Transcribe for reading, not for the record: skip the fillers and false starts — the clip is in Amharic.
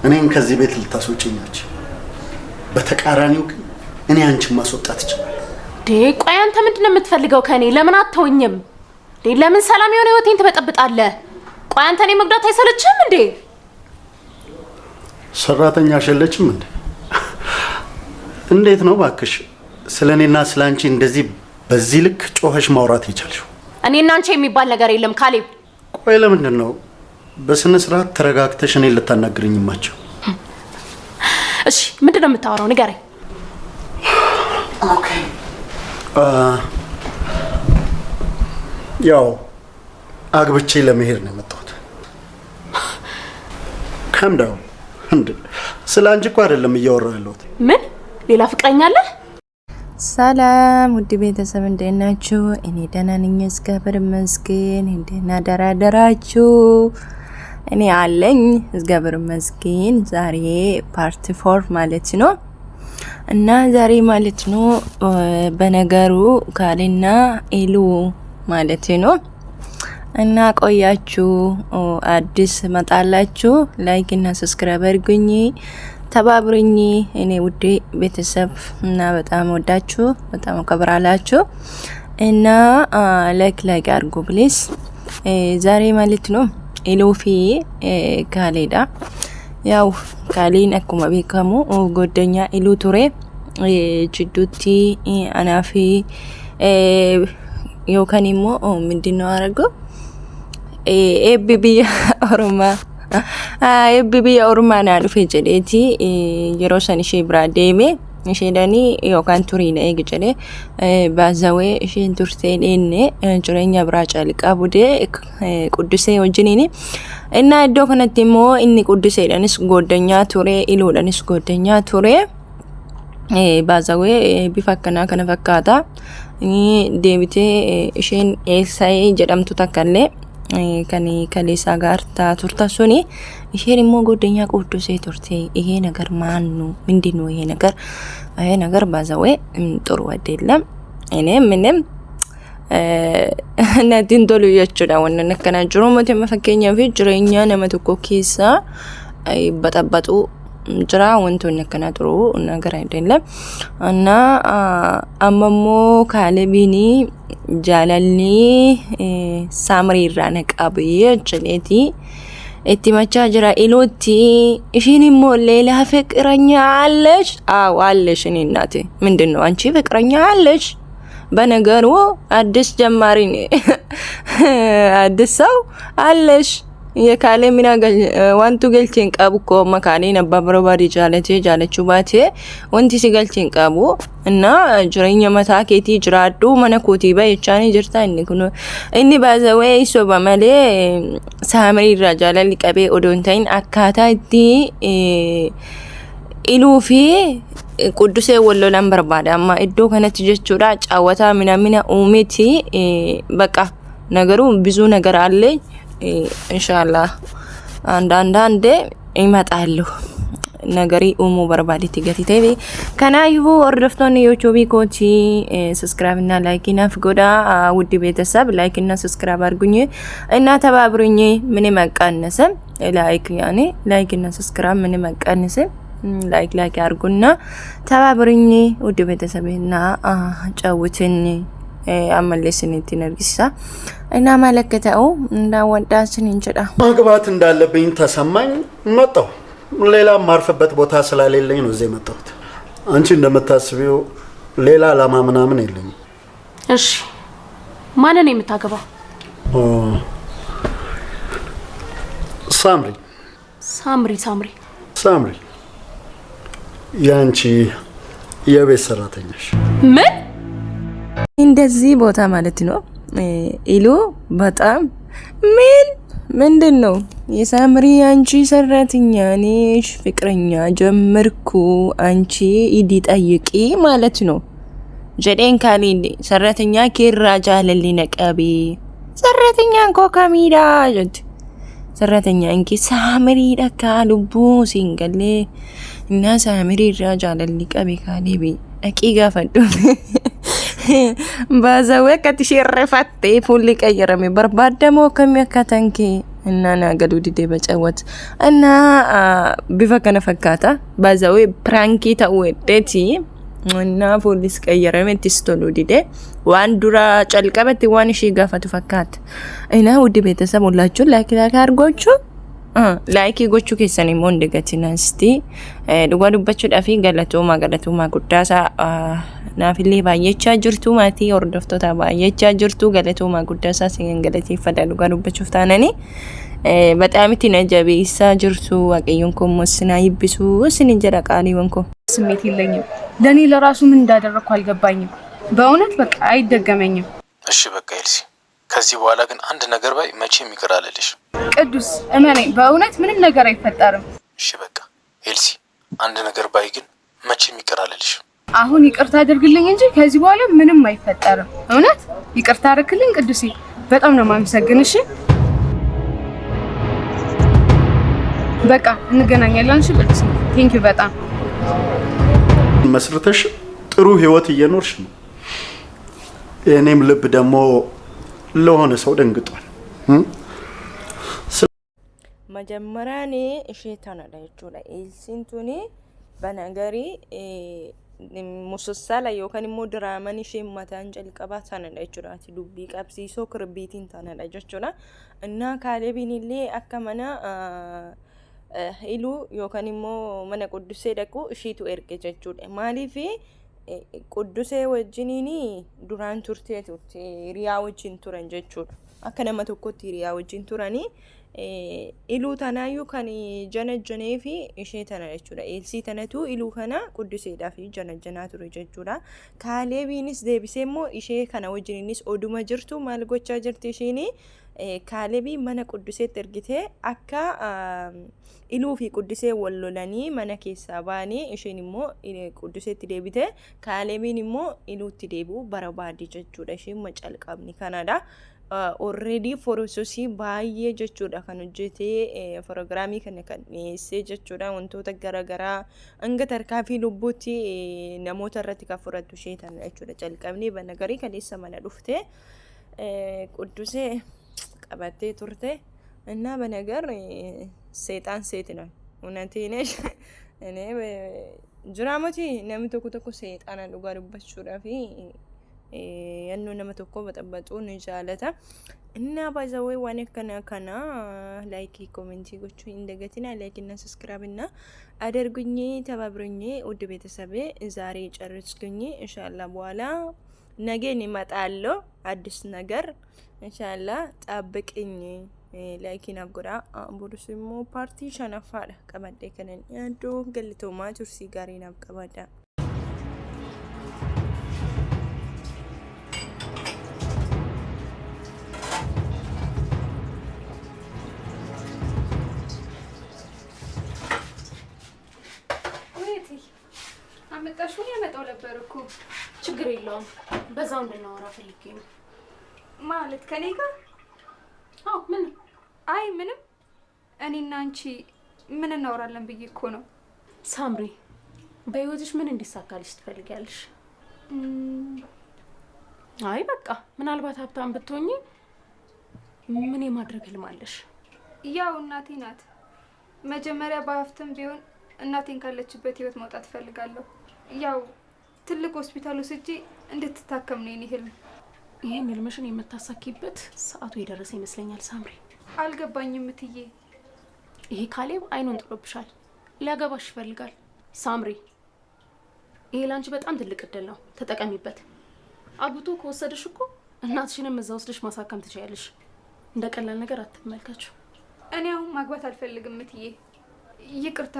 እኔን ከዚህ ቤት ልታስወጪኛች በተቃራኒው ግን እኔ አንቺን ማስወጣት ይችላል። ቆይ አንተ ምንድነው የምትፈልገው ከኔ? ለምን አትተውኝም? ለምን ሰላም የሆነ ህይወቴን ትበጠብጣለህ? ቆይ አንተ እኔ መግዳት አይሰለችም እንዴ? ሰራተኛ አይደለችም እንዴ? እንዴት ነው ባክሽ ስለኔና ስላንቺ እንደዚህ በዚህ ልክ ጮኸሽ ማውራት ይቻልሽው? እኔና አንቺ የሚባል ነገር የለም ካሌብ። ቆይ ለምንድን ነው በስነ ስርዓት ተረጋግተሽ እኔን ልታናግሪኝማቸው? እሺ ምንድነው የምታወራው? ንገረኝ። ኦኬ ያው አግብቼ ለመሄድ ነው የመጣሁት። ካም ዳውን እንዴ ስላንቺ እኮ አይደለም እያወራሁ ያለሁት። ምን ሌላ ፍቅረኛ አለ? ሰላም ውድ ቤተሰብ እንዴት ናችሁ? እኔ ደህና ነኝ እግዚአብሔር ይመስገን። እንደና ደራደራችሁ? እኔ አለኝ እግዚአብሔር ይመስገን። ዛሬ ፓርት 4 ማለት ነው እና ዛሬ ማለት ነው በነገሩ ካሌና ኢሉ ማለት ነው እና ቆያችሁ አዲስ መጣላችሁ ላይክ እና ሰብስክራይብ አድርጉኝ ተባብሩኝ እኔ ውድ ቤተሰብ እና በጣም ወዳችሁ በጣም አከብራላችሁ እና ላይክ አድርጉ ፕሊዝ። ዛሬ ማለት ነው ኢሉፊ ካሌዳ ያው ካሌን አኩማ ቤከሙ ጎደኛ ኢሉ ቱሬ ጅዱቲ አናፊ ዮካኒሞ ምንድነው አረገው ኤቢቢያ ኦሮማ ኤቢቢያ ኦሮማና ዱፌ ጀዴቲ የሮሰን ሺ ብራዴሜ ሼዳኒ ዮካን ቱሪና ኤግጀዴ ባዛዌ ሺን ቱርቴን ኤኔ ጅረኛ ብራጫ ልቃቡዴ ቅዱሴ ወጅኒኒ እና እዶ ከነቲሞ ኢኒ ቅዱሴ ደንስ ጎደኛ ቱሬ ኢሉ ደንስ ጎደኛ ቱሬ ባዛዌ ቢፋከና ከነፈካታ ዴቢቴ ኢሽን ኤሳይ ጀዳምቱ ተከለ ከኔ ከሌሳ ጋር ታቱርታ ሱኒ ኢሽን ሞ ጎደኛ ቅዱሴ ቱርቴ ይሄ ነገር ማን ነው ምንድነው ይሄ ነገር ባዛዌ ጥሩ አይደለም። እኔ ምንም ነዲን ዶሉ ያችዳ ወነነ ከናጅሮ መተ መፈከኛ ፊጅረኛ ነመተኮ ኪሳ በጠበጡ ጅራ ወንቶ ነከና ጥሩ ነገር አይደለም እና አመሞ ካለቢኒ ጃላሊ ሳምሪ ራነቃብየ ጀሌቲ እቲማቻ ጅራ ኢሎቲ እሺኒ ሞ ሌላ ፍቅረኛ አለሽ? አዎ አለሽ። እኔ እናቴ ምንድነው አንቺ ፍቅረኛ አለሽ? በነገሩ አዲስ ጀማሪ አዲስ ሰው አለሽ? የካሌ ሚና ዋንቱ ገልቼን ቀብኮ መካሌ ነባብሮ ባዲ ጃለቹ ባቴ ወንቲ ሲገልቼን ቀቡ እና ጅረኛ መታኬቲ ጅራዱ መነኮቲ ባይቻኒ ጅርታ እንኩኑ እኒ ባዘዌ ሶ በመሌ ሳምሪ ራጃለ ሊቀቤ ኦዶንታይን አካታቲ ኢሉፊ ቅዱሴ ወሎ ለምበርባዳማ እዶ ከነት ጀቹዳ ጫወታ ሚና ኡሜቲ በቃ ነገሩ ብዙ ነገር አለ። ኢንሻአላህ አንዳንዴ ይመጣሉ ነገሪ ኡሙ በርባዲ ትገቲቴ ከናዩ ወርደፍቶን ዩቲዩብ ኮቲ ሰብስክራይብ እና ላይክ እና ፍጎዳ ውድ ቤተሰብ ላይክ እና ሰብስክራይብ አድርጉኝ እና ተባብሩኝ። ምን መቀነሰ ላይክ ያኔ ላይክ እና ሰብስክራይብ ምን መቀነሰ ላይክ አድርጉና ተባብሩኝ ውድ ቤተሰብና ጫውትን አመለስን እንተነርግሳ እና ማለከታው እንዳወዳችን እንጀዳ ማግባት እንዳለብኝ ተሰማኝ መጣው። ሌላ ማርፈበት ቦታ ስላሌለኝ ነው እዚህ መጣሁት። አንቺ እንደምታስቢው ሌላ አላማ ምናምን የለኝ። እሺ ማንን ነው የምታገባው? ሳምሪ ያንቺ የቤት ሰራተኛሽ። ምን እንደዚህ ቦታ ማለት ነው ኢሉ በጣም ምንድነው የሳምሪ አንቺ ሰራተኛ ነሽ ፍቅረኛ ጀመርኩ አንቺ ኢዲ ጠይቂ ማለት ነው ጀዴን ካሊንዲ ሰራተኛ ኪራጃ ለሊ ነቀቢ ሰራተኛ ኮካሚዳ ጀት ሰራተኛ እንኪ ሳምሪ ደካ ልቡ ሲንገሌ እና ሳምሪ ራጃ ለሊ ቀቢ ካሊቢ አቂጋ ፈዱ ባዛው ከትሽረፋት ፉል ቀየረም በርባደሞ ከመከተንኪ እና ናገዱ ዲዴ በጨወት እና ቢፈከነ ፈካታ ባዛዌ ፕራንኪ ታወደቲ እና ፖሊስ ቀየረመት ስትሉ ዲዴ ዋን ዱራ ጨልቀበት ዋን ሺ ጋፋቱ ፈካት እና ውድ ቤተሰብ ሁላችሁ ላይክ አድርጎችሁ ላይክ ጎቹ ከሰኒ ሞንደ ገቲናስቲ ዱጓ ዱበቹ ዳፊ ገለቶማ ጉዳሳ ናፊሌ ባየቻ ጅርቱ ማቲ ወርዶፍቶታ ባየቻ ጅርቱ ገለቶማ ጉዳሳ ሲንገለቲ ፈዳ ዱጓ ዱበቹ ፍታነኒ በጣም ትነጀቢሳ ጅርቱ አቀዩን ኮሞስና ይብሱ ስንጀራ ቃሊ ወንኮ ስሜት የለኝም ለኔ ለራሱ ምን እንዳደረኩ አልገባኝም በእውነት በቃ አይደገመኝም እሺ በቃ ኤልሲ ከዚህ በኋላ ግን አንድ ነገር ባይ መቼም ይቅር አልልሽ ቅዱስ እመነኝ በእውነት ምንም ነገር አይፈጠርም እሺ በቃ ኤልሲ አንድ ነገር ባይ ግን መቼም ይቅር አልልሽ አሁን ይቅርታ አድርግልኝ እንጂ ከዚህ በኋላ ምንም አይፈጠርም እውነት ይቅርታ አድርግልኝ ቅዱሴ በጣም ነው ማመሰግንሽ በቃ እንገናኛለን እሺ ቅዱሴ ቴንክ ዩ በጣም መስርተሽ ጥሩ ህይወት እየኖርሽ ነው የኔም ልብ ደግሞ ለሆነ ሰው ደንግጧል መጀመሪያኔ እሺታና ዳይቹላ ኤልሲንቱኒ በነገሪ ሙሰሳላ yokan immoo diraaman ishee mataan jalqabaa sana jechuudha dubbii qabsiisoo kirbiitiin tana jechuudha እና ካሌቢንillee akka mana ilu yokan immoo mana quddusee dhaqu ishiitu erge jechuudha maaliif quddusee wajjiniini duraan turtee riyaa wajjin turan jechuudha akka nama tokkotti riyaa wajjin turani ilu tanaayu kan janajjanee fi ishee tana jechuudha eelsi tanatu ilu kana qudduseedhaa fi janajjanaa ture jechuudha kaalebiinis deebisee immoo ishee kana wajjininis oduma jirtu maal gochaa jirti ishiini kaalebii mana qudduseetti ergitee akka iluu fi quddusee wal lolanii mana keessaa baanii isheen immoo qudduseetti deebite kaalebiin immoo iluutti deebi'u barbaaddi jechuudha isheen macalqabni kanadha already forososii baay'ee jechuudha kan hojjetee proogiraamii kana kan dhiyeessee jechuudha wantoota garaagaraa hanga tarkaanfii lubbuutti namoota irratti kan fudhattu ishee tana jechuudha calqabni banagarii kaleessa mana dhufte quddusee qabattee turte እና በነገር ሰይጣን ሴት ነው እውነቴነሽ እኔ ጅራሞቲ ነም ተኮ ሰይጣን አሉጋ ዱባቹራፊ ያኑ ነም ተኮ በጠበጡን ጃለታ እና ባዛዌ ዋኔ ከና ላይክ ኮሜንት ጎቹ እንደገቲና ላይክ እና ሰብስክራይብ እና አድርጉኝ ተባብሩኝ ውድ ቤተሰቤ ዛሬ ጨርስኩኝ ኢንሻአላህ በኋላ ነገ ይመጣለሁ አዲስ ነገር ኢንሻአላህ ጠብቅኝ ላይኪን አብጎራ ቦሩስሞ ፓርቲ ሸነፋለ ቀመዴ ከነን ያንዱ ገልቶማ ቱርሲ ጋሪና ቀባዳ ወይቴ አመጣሽው ያመጣው ነበርኩ ችግር የለውም በዛው እንድናወራ ፈልጌ ነው ማለት ከኔ ጋር አው ምን አይ ምንም እኔና አንቺ ምን እናወራለን ብዬ እኮ ነው ሳምሪ በህይወትሽ ምን እንዲሳካልሽ ትፈልጊያለሽ አይ በቃ ምናልባት ሀብታም ብትሆኚ ምን የማድረግ ህልም አለሽ ያው እናቴ ናት መጀመሪያ በሀብትም ቢሆን እናቴን ካለችበት ህይወት መውጣት ፈልጋለሁ ያው ትልቅ ሆስፒታል ወስጄ እንድትታከም ነው የኔ ህልም ይሄን ህልምሽን የምታሳኪበት ሰዓቱ የደረሰ ይመስለኛል ሳምሪ አልገባኝም እትዬ ይሄ ካሌብ አይኑን ጥሎብሻል ሊያገባሽ ይፈልጋል ሳምሪ ይሄ ላንቺ በጣም ትልቅ እድል ነው ተጠቀሚበት አግብቶ ከወሰደሽ እኮ እናትሽንም እዛው ወስደሽ ማሳከም ትችያለሽ እንደ ቀላል ነገር አትመልከቹ እኔ አሁን ማግባት አልፈልግም እትዬ ይቅርታ